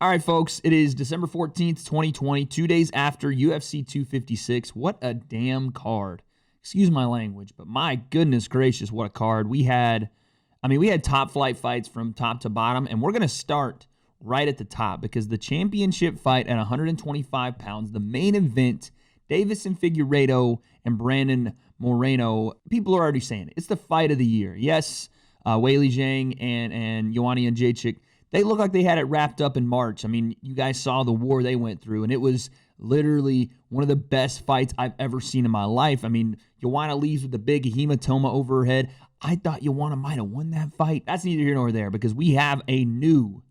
All right, folks, it is December 14th, 2020, 2 days after UFC 256. What a damn card. Excuse my language, but my goodness gracious, what a card. We had top flight fights from top to bottom, and we're going to start right at the top because the championship fight at 125 pounds, the main event, Deiveson Figueiredo and Brandon Moreno, people are already saying it. It's the fight of the year. Yes, Weili Zhang and Joanna Jędrzejczyk, they look like they had it wrapped up in March. I mean, you guys saw the war they went through, and it was literally one of the best fights I've ever seen in my life. I mean, Joanna leaves with a big hematoma over her head. I thought Joanna might have won that fight. That's neither here nor there because we have a new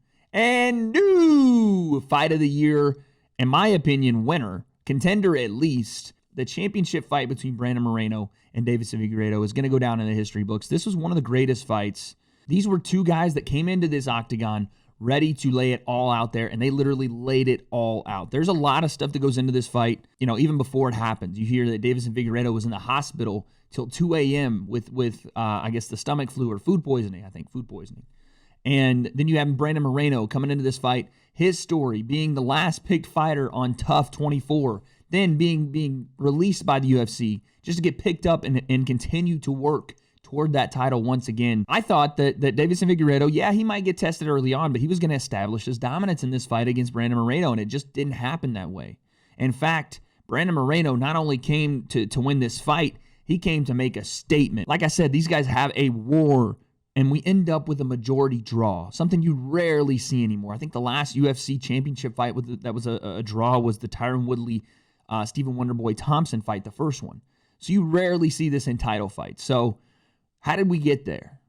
fight of the year, in my opinion, winner, contender at least. The championship fight between Brandon Moreno and Deiveson Figueiredo is going to go down in the history books. This was one of the greatest fights. These were two guys that came into this octagon ready to lay it all out there, and they literally laid it all out. There's a lot of stuff that goes into this fight, even before it happens. You hear that Deiveson Figueiredo was in the hospital till 2 a.m. with I guess, the stomach flu or food poisoning. And then you have Brandon Moreno coming into this fight, his story being the last picked fighter on Tough 24, then being released by the UFC just to get picked up and continue to work toward that title once again. I thought that Deiveson Figueiredo, he might get tested early on, but he was going to establish his dominance in this fight against Brandon Moreno, and it just didn't happen that way. In fact, Brandon Moreno not only came to win this fight, he came to make a statement. Like I said, these guys have a war, and we end up with a majority draw, something you rarely see anymore. I think the last UFC championship fight that was a draw was the Tyron Woodley, Stephen Wonderboy Thompson fight, the first one. So you rarely see this in title fights. So how did we get there?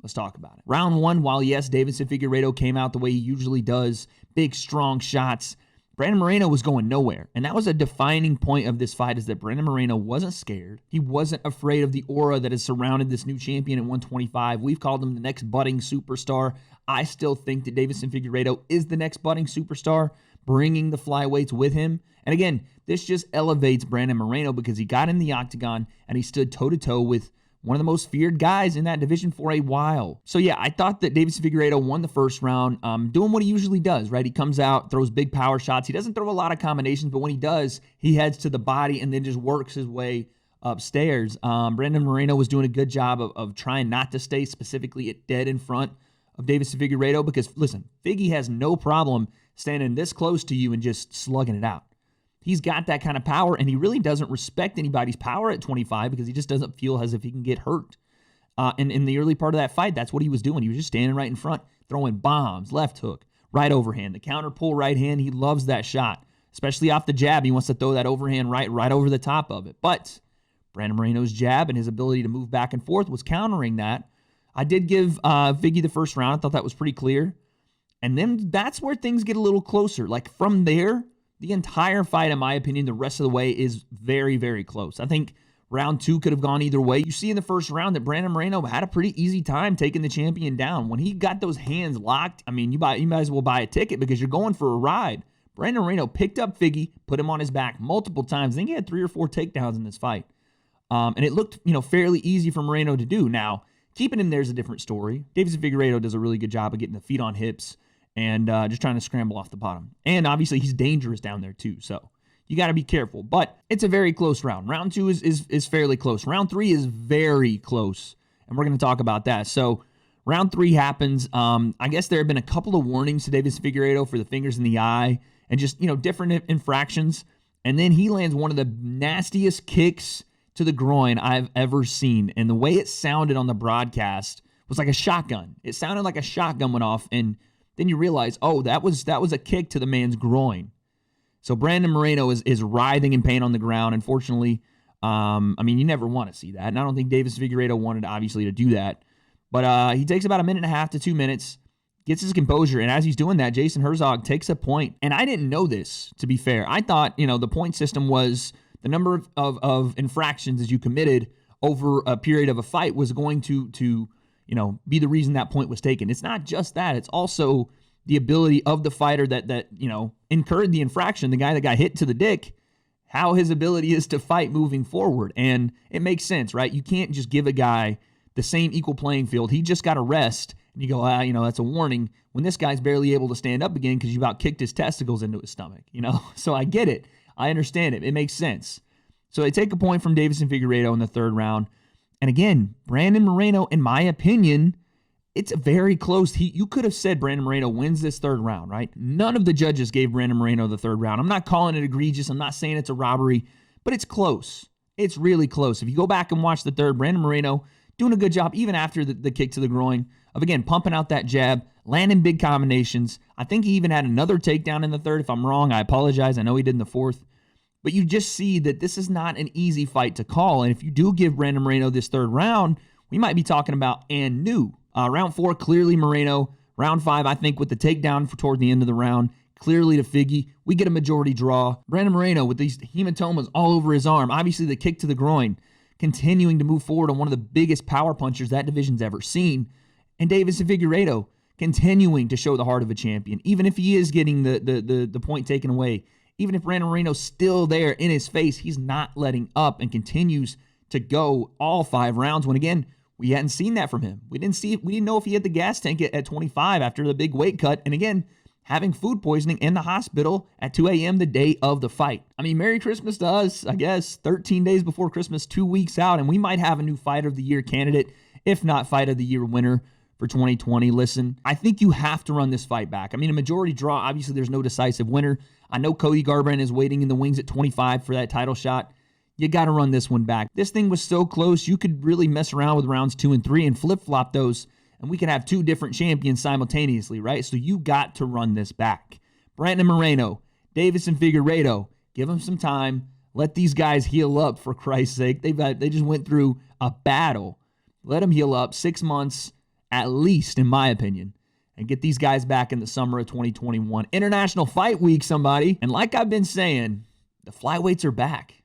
Let's talk about it. Round one, while yes, Deiveson Figueiredo came out the way he usually does, big, strong shots, Brandon Moreno was going nowhere. And that was a defining point of this fight, is that Brandon Moreno wasn't scared. He wasn't afraid of the aura that has surrounded this new champion at 125. We've called him the next budding superstar. I still think that Deiveson Figueiredo is the next budding superstar, bringing the flyweights with him. And again, this just elevates Brandon Moreno because he got in the octagon and he stood toe-to-toe with one of the most feared guys in that division for a while. So yeah, I thought that Deiveson Figueiredo won the first round, doing what he usually does, right? He comes out, throws big power shots. He doesn't throw a lot of combinations, but when he does, he heads to the body and then just works his way upstairs. Brandon Moreno was doing a good job of trying not to stay specifically dead in front of Deiveson Figueiredo because, listen, Figgy has no problem standing this close to you and just slugging it out. He's got that kind of power, and he really doesn't respect anybody's power at 25 because he just doesn't feel as if he can get hurt. And in the early part of that fight, that's what he was doing. He was just standing right in front, throwing bombs, left hook, right overhand, the counter pull right hand. He loves that shot, especially off the jab. He wants to throw that overhand right over the top of it. But Brandon Moreno's jab and his ability to move back and forth was countering that. I did give Figgy the first round. I thought that was pretty clear. And then that's where things get a little closer. Like from there, the entire fight, in my opinion, the rest of the way is very, very close. I think round two could have gone either way. You see in the first round that Brandon Moreno had a pretty easy time taking the champion down. When he got those hands locked, I mean, you might as well buy a ticket because you're going for a ride. Brandon Moreno picked up Figgy, put him on his back multiple times. I think he had 3 or 4 takedowns in this fight. And it looked, fairly easy for Moreno to do. Now, keeping him there is a different story. Deiveson Figueiredo does a really good job of getting the feet on hips and just trying to scramble off the bottom. And obviously, he's dangerous down there too, so you got to be careful. But it's a very close round. Round two is fairly close. Round three is very close, and we're going to talk about that. So round three happens. I guess there have been a couple of warnings to Deiveson Figueiredo for the fingers in the eye and just, different infractions. And then he lands one of the nastiest kicks to the groin I've ever seen. And the way it sounded on the broadcast was like a shotgun. It sounded like a shotgun went off, and then you realize, oh, that was a kick to the man's groin. So Brandon Moreno is writhing in pain on the ground. Unfortunately, you never want to see that. And I don't think Deiveson Figueiredo wanted, obviously, to do that. But he takes about 1.5 to 2 minutes, gets his composure. And as he's doing that, Jason Herzog takes a point. And I didn't know this, to be fair. I thought, the point system was the number of infractions that you committed over a period of a fight was going to be the reason that point was taken. It's not just that. It's also the ability of the fighter that incurred the infraction, the guy that got hit to the dick, how his ability is to fight moving forward. And it makes sense, right? You can't just give a guy the same equal playing field. He just got a rest, and you go, that's a warning when this guy's barely able to stand up again because you about kicked his testicles into his stomach, So I get it. I understand it. It makes sense. So they take a point from Deiveson Figueiredo in the third round. And again, Brandon Moreno, in my opinion, it's very close. You could have said Brandon Moreno wins this third round, right? None of the judges gave Brandon Moreno the third round. I'm not calling it egregious. I'm not saying it's a robbery, but it's close. It's really close. If you go back and watch the third, Brandon Moreno doing a good job, even after the kick to the groin, of, again, pumping out that jab, landing big combinations. I think he even had another takedown in the third. If I'm wrong, I apologize. I know he did in the fourth. But you just see that this is not an easy fight to call. And if you do give Brandon Moreno this third round, we might be talking about and new. Round 4, clearly Moreno. Round 5, I think with the takedown toward the end of the round, clearly to Figgy. We get a majority draw. Brandon Moreno with these hematomas all over his arm. Obviously the kick to the groin. Continuing to move forward on one of the biggest power punchers that division's ever seen. And Deiveson Figueiredo continuing to show the heart of a champion. Even if he is getting the point taken away. Even if Brandon Moreno's still there in his face, he's not letting up and continues to go all 5 rounds when, again, we hadn't seen that from him. We didn't know if he had the gas tank at 25 after the big weight cut. And again, having food poisoning in the hospital at 2 a.m. the day of the fight. I mean, Merry Christmas to us, I guess. 13 days before Christmas, 2 weeks out, and we might have a new Fighter of the Year candidate, if not Fight of the Year winner for 2020. Listen, I think you have to run this fight back. I mean, a majority draw, obviously there's no decisive winner. I know Cody Garbrandt is waiting in the wings at 25 for that title shot. You got to run this one back. This thing was so close, you could really mess around with rounds 2 and 3 and flip-flop those, and we could have 2 different champions simultaneously, right? So you got to run this back. Brandon Moreno, Deiveson Figueiredo, give them some time. Let these guys heal up, for Christ's sake. They just went through a battle. Let them heal up 6 months at least, in my opinion, and get these guys back in the summer of 2021. International Fight Week, somebody. And like I've been saying, the flyweights are back.